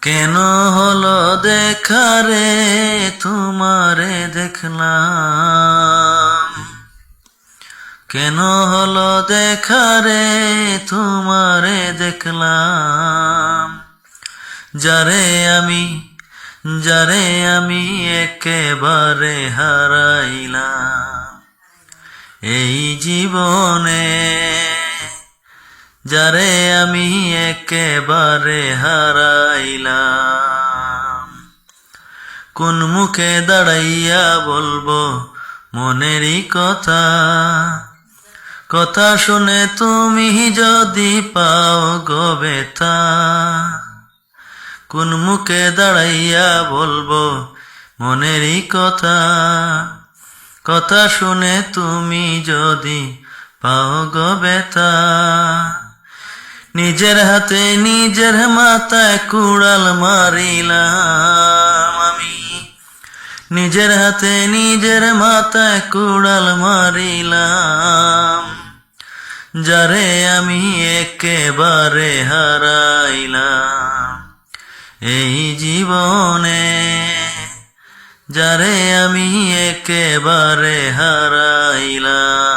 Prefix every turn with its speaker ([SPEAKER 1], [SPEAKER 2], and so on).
[SPEAKER 1] কেন হলো দেখা রে তোমারে দেখলাম, কেন হলো দেখা রে তোমারে দেখলাম, যারে আমি একেবারে হারাইলাম এই জীবনে, যারে আমি একেবারে হারাইলাম। কোন মুখে দাঁড়াইয়া বলবো মনেরই কথা, কথা শুনে তুমি যদি পাও গো ব্যথা। কোন মুখে দাঁড়াইয়া বলবো মনেরই কথা, কথা শুনে তুমি যদি পাও গো ব্যথা। নিজের হাতে নিজের মাথায় কুড়াল মারিলাম আমি, নিজের হাতে নিজের মাথায় কুড়াল মারিলাম, যারে আমি একেবারে হারাইলাম এই জীবনে, যারে আমি একেবারে হারাইলাম।